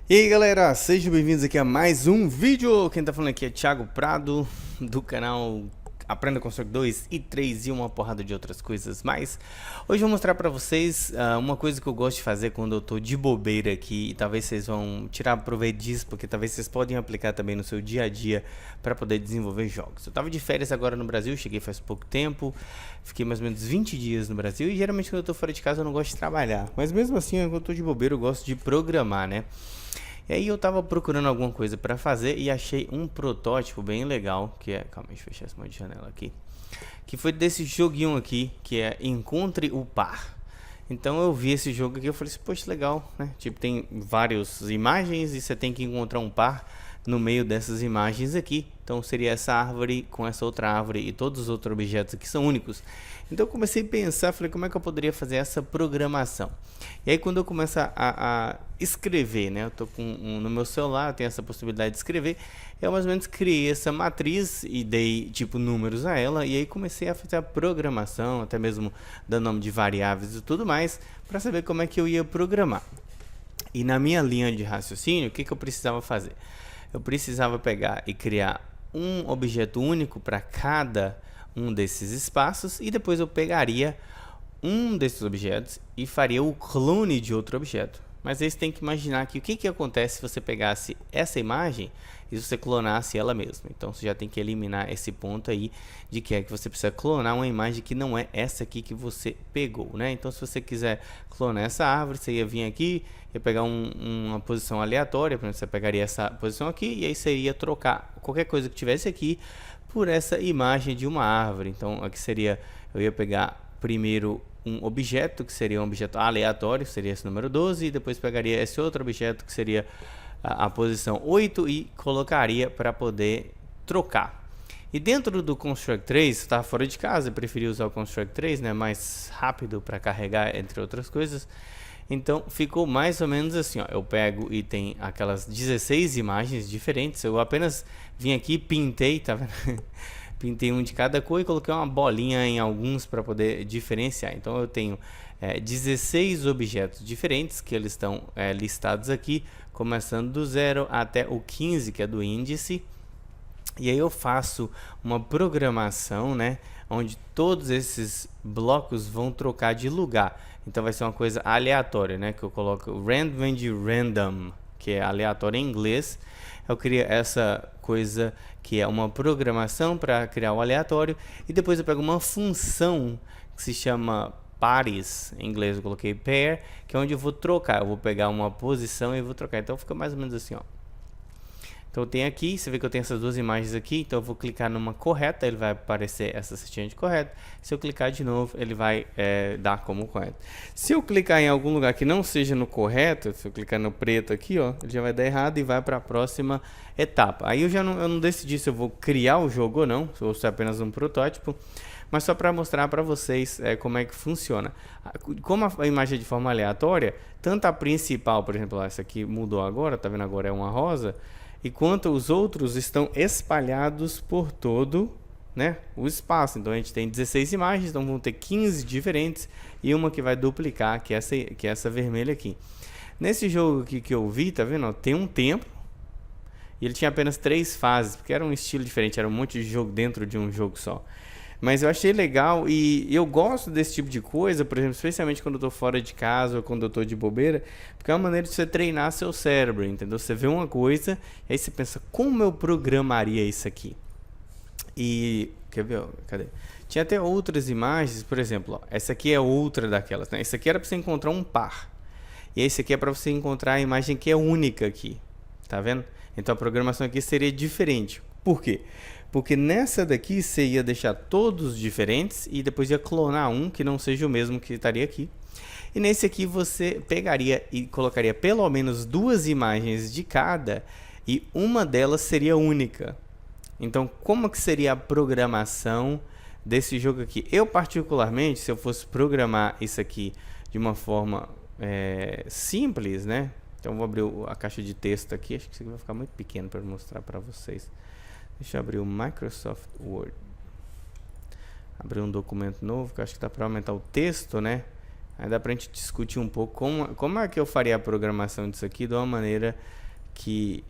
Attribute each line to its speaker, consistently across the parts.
Speaker 1: E aí galera, sejam bem-vindos aqui a mais um vídeo. Quem tá falando aqui é Thiago Prado, do canal Aprenda Construct 2 e 3 e uma porrada de outras coisas mais. Hoje eu vou mostrar pra vocês uma coisa que eu gosto de fazer quando eu tô de bobeira aqui. E talvez vocês vão tirar proveito disso, porque talvez vocês podem aplicar também no seu dia a dia para poder desenvolver jogos. Eu tava de férias agora no Brasil, cheguei faz pouco tempo. Fiquei mais ou menos 20 dias no Brasil e geralmente quando eu tô fora de casa eu não gosto de trabalhar. Mas mesmo assim, quando eu tô de bobeira eu gosto de programar, né? E aí eu tava procurando alguma coisa para fazer e achei um protótipo bem legal, que é... Calma, deixa eu fechar essa monte de janela aqui. Que foi desse joguinho aqui, que é Encontre o Par. Então eu vi esse jogo aqui e falei assim, poxa, legal, né? Tipo, tem várias imagens e você tem que encontrar um par no meio dessas imagens aqui. Então seria essa árvore com essa outra árvore e todos os outros objetos aqui são únicos. Então eu comecei a pensar, falei, como é que eu poderia fazer essa programação? E aí quando eu começo a escrever, né? Eu tô no meu celular, eu tenho essa possibilidade de escrever. Eu mais ou menos criei essa matriz e dei tipo números a ela. E aí comecei a fazer a programação, até mesmo dando nome de variáveis e tudo mais, para saber como é que eu ia programar. E na minha linha de raciocínio, o que eu precisava fazer? Eu precisava pegar e criar um objeto único para cada um desses espaços e depois eu pegaria um desses objetos e faria o clone de outro objeto. Mas aí você tem que imaginar que o que acontece se você pegasse essa imagem e você clonasse ela mesma. Então você já tem que eliminar esse ponto aí de que é que você precisa clonar uma imagem que não é essa aqui que você pegou, né? Então se você quiser clonar essa árvore, você ia vir aqui, ia pegar uma posição aleatória, por exemplo, você pegaria essa posição aqui e aí você ia trocar qualquer coisa que tivesse aqui por essa imagem de uma árvore. Então aqui seria, eu ia pegar primeiro um objeto, que seria um objeto aleatório, seria esse número 12, e depois pegaria esse outro objeto, que seria a posição 8, e colocaria para poder trocar. E dentro do Construct 3, estava fora de casa, eu preferi usar o Construct 3, né, mais rápido para carregar, entre outras coisas. Então ficou mais ou menos assim, ó, eu pego e tem aquelas 16 imagens diferentes, eu apenas vim aqui e pintei, tá vendo? Pintei um de cada cor e coloquei uma bolinha em alguns para poder diferenciar. Então eu tenho 16 objetos diferentes que eles estão listados aqui, começando do 0 até o 15, que é do índice. E aí eu faço uma programação, né, onde todos esses blocos vão trocar de lugar. Então vai ser uma coisa aleatória, né, que eu coloco random de random, que é aleatório em inglês. Eu crio essa coisa que é uma programação para criar o aleatório e depois eu pego uma função que se chama pares, em inglês eu coloquei pair, que é onde eu vou trocar, eu vou pegar uma posição e vou trocar. Então fica mais ou menos assim, ó. Então eu tenho aqui, você vê que eu tenho essas duas imagens aqui, então eu vou clicar numa correta, ele vai aparecer essa setinha de correto. Se eu clicar de novo, ele vai dar como correto. Se eu clicar em algum lugar que não seja no correto, se eu clicar no preto aqui, ó, ele já vai dar errado e vai para a próxima etapa. Aí eu não decidi se eu vou criar o jogo ou não, ou se é apenas um protótipo, mas só para mostrar para vocês como é que funciona. Como a imagem é de forma aleatória, tanto a principal, por exemplo, essa aqui mudou agora, tá vendo agora é uma rosa, enquanto os outros estão espalhados por todo, né, o espaço. Então a gente tem 16 imagens, então vão ter 15 diferentes e uma que vai duplicar, que é essa vermelha aqui. Nesse jogo aqui que eu vi, tá vendo? Ó, tem um tempo e ele tinha apenas 3 fases, porque era um estilo diferente, era um monte de jogo dentro de um jogo só. Mas eu achei legal e eu gosto desse tipo de coisa, por exemplo, especialmente quando eu tô fora de casa ou quando eu tô de bobeira, porque é uma maneira de você treinar seu cérebro, entendeu? Você vê uma coisa e aí você pensa, como eu programaria isso aqui? E, quer ver? Cadê? Tinha até outras imagens, por exemplo, ó, essa aqui é outra daquelas, né? Essa aqui era para você encontrar um par. E esse aqui é para você encontrar a imagem que é única aqui, tá vendo? Então a programação aqui seria diferente. Por quê? Porque nessa daqui você ia deixar todos diferentes e depois ia clonar um que não seja o mesmo que estaria aqui. E nesse aqui você pegaria e colocaria pelo menos 2 imagens de cada e uma delas seria única. Então como que seria a programação desse jogo aqui? Eu particularmente, se eu fosse programar isso aqui de uma forma simples, né? Então vou abrir a caixa de texto aqui, acho que isso aqui vai ficar muito pequeno para mostrar para vocês. Deixa eu abrir o Microsoft Word. Abrir um documento novo, que eu acho que dá para aumentar o texto, né? Aí dá pra gente discutir um pouco como é que eu faria a programação disso aqui de uma maneira que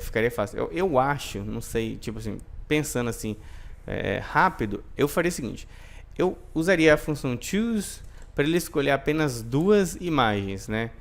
Speaker 1: ficaria fácil. Eu acho, não sei, tipo assim, pensando assim, rápido, eu faria o seguinte. Eu usaria a função choose para ele escolher apenas duas imagens, né?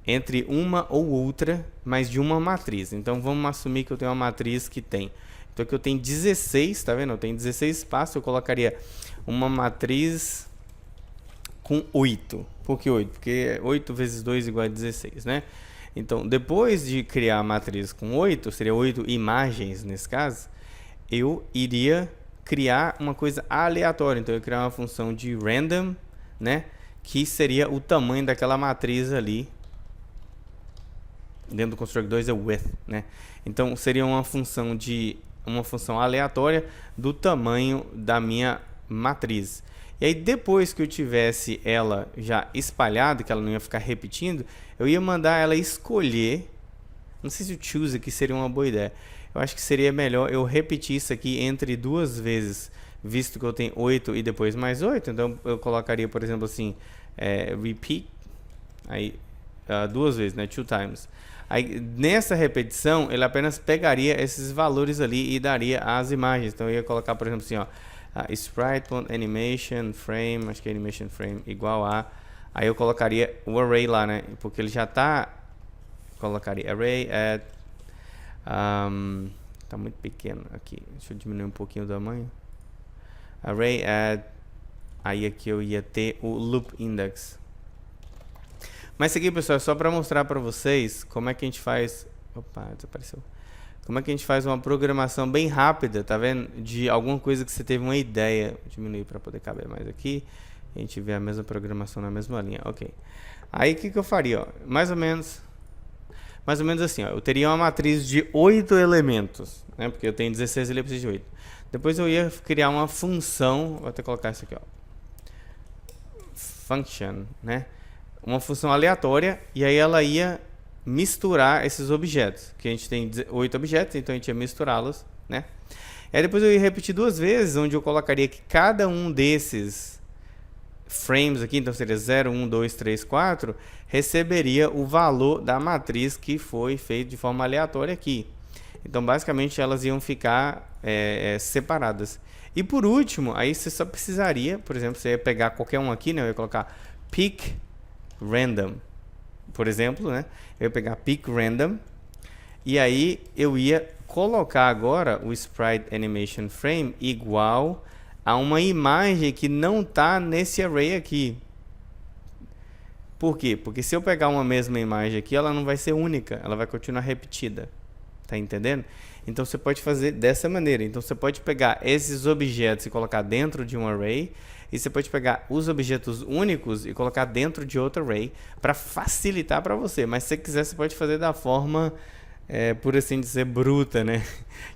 Speaker 1: Entre uma ou outra, mas de uma matriz. Então vamos assumir que eu tenho uma matriz que tem. Então aqui eu tenho 16, tá vendo? Eu tenho 16 espaços, eu colocaria uma matriz com 8. Por que 8? Porque 8 vezes 2 igual a 16, né? Então, depois de criar a matriz com 8, seria 8 imagens nesse caso, eu iria criar uma coisa aleatória. Então, eu ia criar uma função de random, né? Que seria o tamanho daquela matriz ali. Dentro do constructor 2 é width, né? Então, seria uma função aleatória do tamanho da minha matriz. E aí depois que eu tivesse ela já espalhada, que ela não ia ficar repetindo, eu ia mandar ela escolher. Não sei se o choose aqui seria uma boa ideia. Eu acho que seria melhor eu repetir isso aqui entre duas vezes, visto que eu tenho 8 e depois mais 8. Então eu colocaria, por exemplo, assim, repeat, aí duas vezes, né? 2 times. Aí nessa repetição, ele apenas pegaria esses valores ali e daria as imagens. Então eu ia colocar, por exemplo, assim, ó. Sprite.animation frame, acho que é animation frame igual a, aí eu colocaria o array lá, né? Porque ele já tá, colocaria array at, tá muito pequeno aqui, deixa eu diminuir um pouquinho o tamanho, array at, aí aqui eu ia ter o loop index. Mas isso aqui, pessoal, é só para mostrar para vocês como é que a gente faz, opa, desapareceu. Como é que a gente faz uma programação bem rápida, tá vendo? De alguma coisa que você teve uma ideia. Vou diminuir para poder caber mais aqui. A gente vê a mesma programação na mesma linha. Ok. Aí o que eu faria? Ó? Mais ou menos assim. Ó. Eu teria uma matriz de 8 elementos. Né? Porque eu tenho 16 e eu preciso de 8. Depois eu ia criar uma função. Vou até colocar isso aqui. Ó. Function. Né? Uma função aleatória. E aí ela ia misturar esses objetos, que a gente tem 8 objetos, então a gente ia misturá-los, né? E aí depois eu ia repetir duas vezes, onde eu colocaria que cada um desses frames aqui, então seria 0, 1, 2, 3, 4, receberia o valor da matriz que foi feito de forma aleatória aqui. Então basicamente elas iam ficar separadas. E por último, aí você só precisaria, por exemplo, você ia pegar qualquer um aqui, né? Eu ia colocar pick random, por exemplo, né? Eu ia pegar pick random e aí eu ia colocar agora o sprite animation frame igual a uma imagem que não está nesse array aqui. Por quê? Porque se eu pegar uma mesma imagem aqui, ela não vai ser única, ela vai continuar repetida. Tá entendendo? Então você pode fazer dessa maneira. Então você pode pegar esses objetos e colocar dentro de um array. E você pode pegar os objetos únicos e colocar dentro de outro array para facilitar para você. Mas se você quiser, você pode fazer da forma, por assim dizer, bruta, né?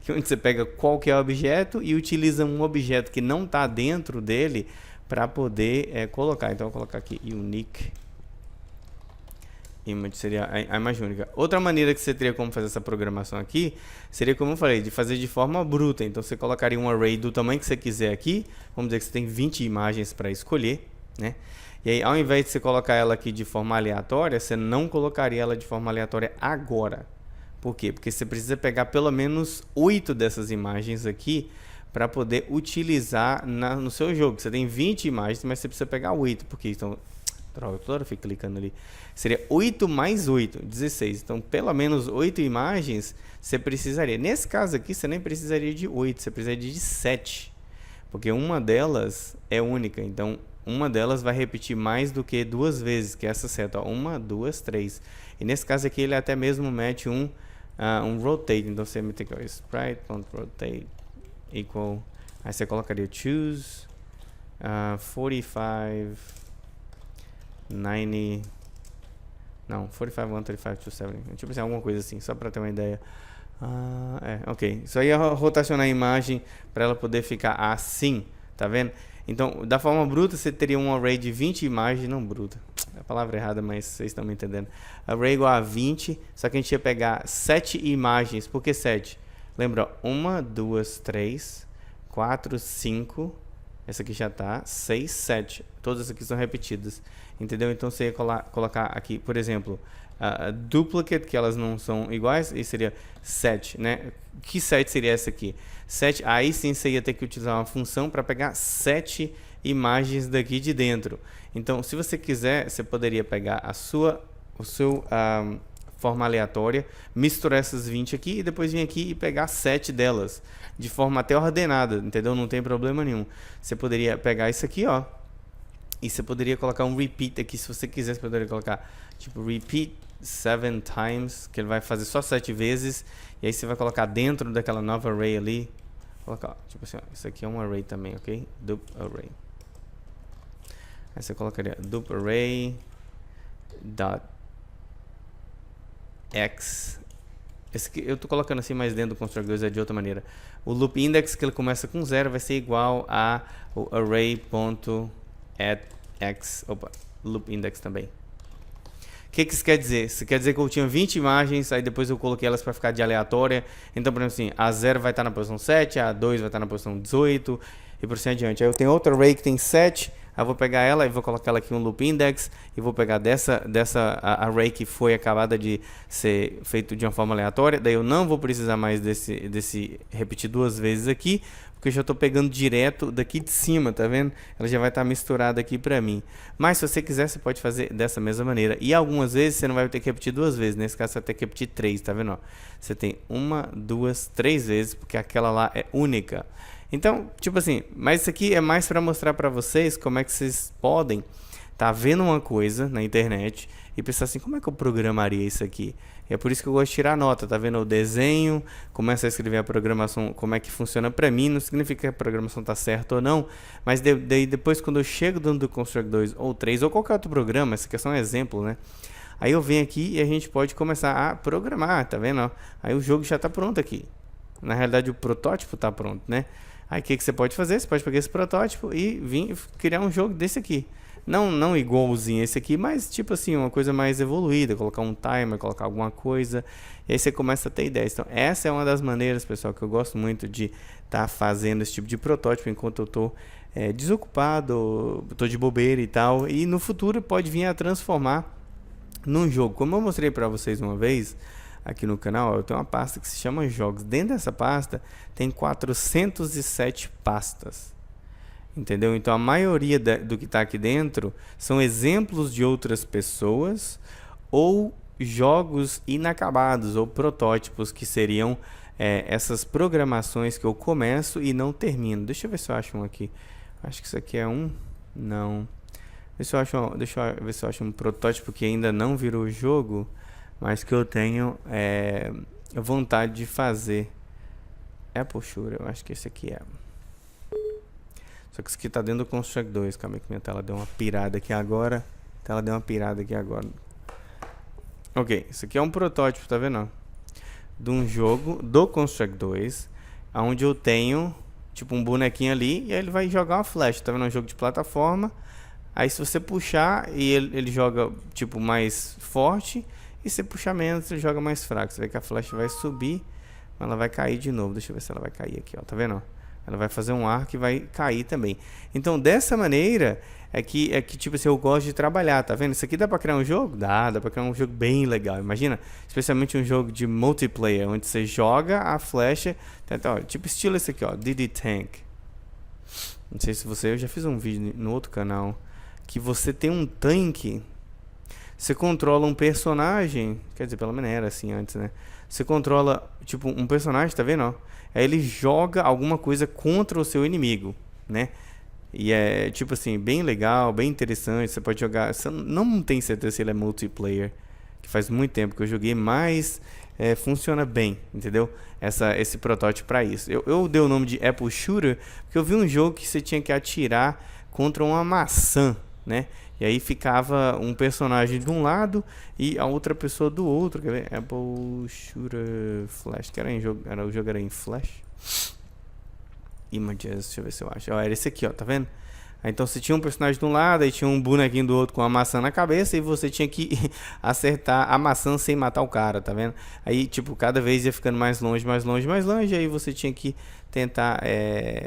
Speaker 1: Onde você pega qualquer objeto e utiliza um objeto que não está dentro dele para poder colocar. Então eu vou colocar aqui unique image, seria a imagem única. Outra maneira que você teria como fazer essa programação aqui seria, como eu falei, de fazer de forma bruta. Então você colocaria um array do tamanho que você quiser aqui. Vamos dizer que você tem 20 imagens para escolher, né? E aí, ao invés de você colocar ela aqui de forma aleatória, você não colocaria ela de forma aleatória agora. Por quê? Porque você precisa pegar pelo menos 8 dessas imagens aqui para poder utilizar no seu jogo. Você tem 20 imagens, mas você precisa pegar 8, porque então, droga, toda hora eu fico clicando ali. Seria 8 mais 8, 16. Então, pelo menos 8 imagens você precisaria. Nesse caso aqui, você nem precisaria de 8, você precisaria de 7. Porque uma delas é única. Então, uma delas vai repetir mais do que 2 vezes, que é essa seta. 1, 2, 3. E nesse caso aqui, ele até mesmo mete um rotate. Então, você mete aqui, sprite.rotate equal. Aí você colocaria choose 45, 90. Não, 45, 135, 270. Tipo assim, alguma coisa assim, só para ter uma ideia. Ok. Isso aí é rotacionar a imagem para ela poder ficar assim, tá vendo? Então, da forma bruta, você teria um array de 20 imagens, não bruta, é a palavra errada, mas vocês estão me entendendo. Array igual a 20, só que a gente ia pegar 7 imagens. Por que 7? Lembra, 1, 2, 3, 4, 5, Essa aqui já tá 6, 7. Todas aqui são repetidas. Entendeu? Então você ia colocar aqui, por exemplo, duplicate, que elas não são iguais, e seria 7, né? Que 7 seria essa aqui? 7, aí sim você ia ter que utilizar uma função para pegar 7 imagens daqui de dentro. Então, se você quiser, você poderia pegar o seu forma aleatória, misturar essas 20 aqui e depois vir aqui e pegar 7 delas, de forma até ordenada, entendeu? Não tem problema nenhum. Você poderia pegar isso aqui, ó, e você poderia colocar um repeat aqui, se você quiser, você poderia colocar, tipo, repeat 7 times, que ele vai fazer só 7 vezes, e aí você vai colocar dentro daquela nova array ali, colocar, tipo assim, ó, isso aqui é um array também, ok? Dup array. Aí você colocaria dup array dot x. Esse aqui eu tô colocando assim, mas dentro do constructor 2 é de outra maneira. O loop index, que ele começa com 0, vai ser igual a o array.addX. Opa, loop index também. O que isso quer dizer? Isso quer dizer que eu tinha 20 imagens, aí depois eu coloquei elas para ficar de aleatória. Então, por exemplo assim, a 0 vai estar na posição 7, a 2 vai estar na posição 18 e por assim adiante. Aí eu tenho outra array que tem 7, aí eu vou pegar ela e vou colocar ela aqui um loop index e vou pegar dessa array que foi acabada de ser feito de uma forma aleatória. Daí eu não vou precisar mais desse repetir duas vezes aqui, porque eu já estou pegando direto daqui de cima, tá vendo? Ela já vai estar misturada aqui para mim. Mas se você quiser, você pode fazer dessa mesma maneira. E algumas vezes você não vai ter que repetir duas vezes. Nesse caso, você vai ter que repetir 3, tá vendo? Ó, você tem 1, 2, 3 vezes, porque aquela lá é única. Então, tipo assim, mas isso aqui é mais para mostrar para vocês como é que vocês podem estar vendo uma coisa na internet e pensar assim, como é que eu programaria isso aqui? E é por isso que eu gosto de tirar nota, tá vendo? O desenho, começa a escrever a programação, como é que funciona para mim, não significa que a programação tá certa ou não, mas daí depois quando eu chego dentro do Construct 2 ou 3 ou qualquer outro programa, essa aqui é só um exemplo, né? Aí eu venho aqui e a gente pode começar a programar, tá vendo? Ó? Aí o jogo já tá pronto aqui. Na realidade o protótipo tá pronto, né? Aí o que você pode fazer? Você pode pegar esse protótipo e vir criar um jogo desse aqui. Não igualzinho esse aqui, mas tipo assim, uma coisa mais evoluída. Colocar um timer, colocar alguma coisa. E aí você começa a ter ideias. Então essa é uma das maneiras, pessoal, que eu gosto muito de estar fazendo esse tipo de protótipo enquanto eu estou desocupado, estou de bobeira e tal. E no futuro pode vir a transformar num jogo. Como eu mostrei para vocês uma vez aqui no canal, eu tenho uma pasta que se chama jogos. Dentro dessa pasta tem 407 pastas, entendeu? Então a maioria do que está aqui dentro são exemplos de outras pessoas ou jogos inacabados ou protótipos, que seriam essas programações que eu começo e não termino. Deixa eu ver se eu acho um aqui. Acho que isso aqui é um... Não. Deixa eu ver se eu acho um protótipo que ainda não virou jogo, mas que eu tenho vontade de fazer. Apple Shooter, eu acho que esse aqui é. Só que isso aqui tá dentro do Construct 2. Calma aí que minha tela deu uma pirada aqui agora. Ok, isso aqui é um protótipo, tá vendo? De um jogo do Construct 2, onde eu tenho tipo um bonequinho ali e aí ele vai jogar uma flecha, tá vendo? É um jogo de plataforma. Aí se você puxar e ele joga tipo mais forte, e se puxar menos ele joga mais fraco. Você vê que a flecha vai subir, mas ela vai cair de novo. Deixa eu ver se ela vai cair aqui, ó, tá vendo? Ela vai fazer um arco e vai cair também. Então dessa maneira é que tipo assim, eu gosto de trabalhar, tá vendo? Isso aqui dá pra criar um jogo? Dá pra criar um jogo bem legal. Imagina, especialmente um jogo de multiplayer, onde você joga a flecha, ó, tipo estilo esse aqui, ó, DD Tank. Não sei se eu já fiz um vídeo no outro canal, que você tem um tanque, você controla um personagem, quer dizer, pelo menos era assim antes, né? Você controla, tipo, um personagem, tá vendo, ó? Aí ele joga alguma coisa contra o seu inimigo, né? E é, tipo assim, bem legal, bem interessante. Você pode jogar, você não tem certeza se ele é multiplayer, que faz muito tempo que eu joguei, mas funciona bem, entendeu? Esse protótipo para isso. Eu dei o nome de Apple Shooter, porque eu vi um jogo que você tinha que atirar contra uma maçã, né? E aí ficava um personagem de um lado e a outra pessoa do outro. Quer ver? Apple Shooter Flash. Que era o jogo era em Flash. Images, deixa eu ver se eu acho. Ó, era esse aqui, ó, tá vendo? Então você tinha um personagem de um lado, aí tinha um bonequinho do outro com uma maçã na cabeça e você tinha que acertar a maçã sem matar o cara, tá vendo? Aí tipo, cada vez ia ficando mais longe, mais longe, mais longe, aí você tinha que tentar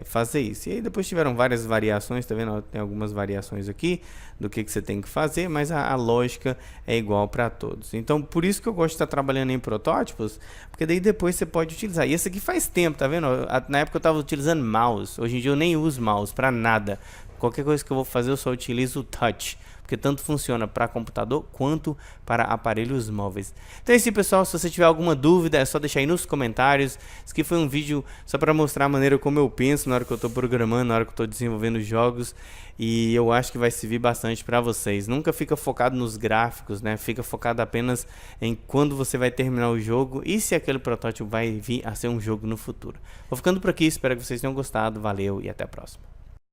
Speaker 1: fazer isso. E aí depois tiveram várias variações, tá vendo? Tem algumas variações aqui do que você tem que fazer, mas a lógica é igual para todos. Então por isso que eu gosto de estar trabalhando em protótipos, porque daí depois você pode utilizar. E esse aqui faz tempo, tá vendo? Na época eu tava utilizando mouse, hoje em dia eu nem uso mouse para nada. Qualquer coisa que eu vou fazer eu só utilizo o touch, porque tanto funciona para computador quanto para aparelhos móveis. Então é isso, pessoal. Se você tiver alguma dúvida é só deixar aí nos comentários. Esse aqui foi um vídeo só para mostrar a maneira como eu penso na hora que eu estou programando, na hora que eu estou desenvolvendo jogos, e eu acho que vai servir bastante para vocês. Nunca fica focado nos gráficos, né? Fica focado apenas em quando você vai terminar o jogo e se aquele protótipo vai vir a ser um jogo no futuro. Vou ficando por aqui, espero que vocês tenham gostado. Valeu e até a próxima.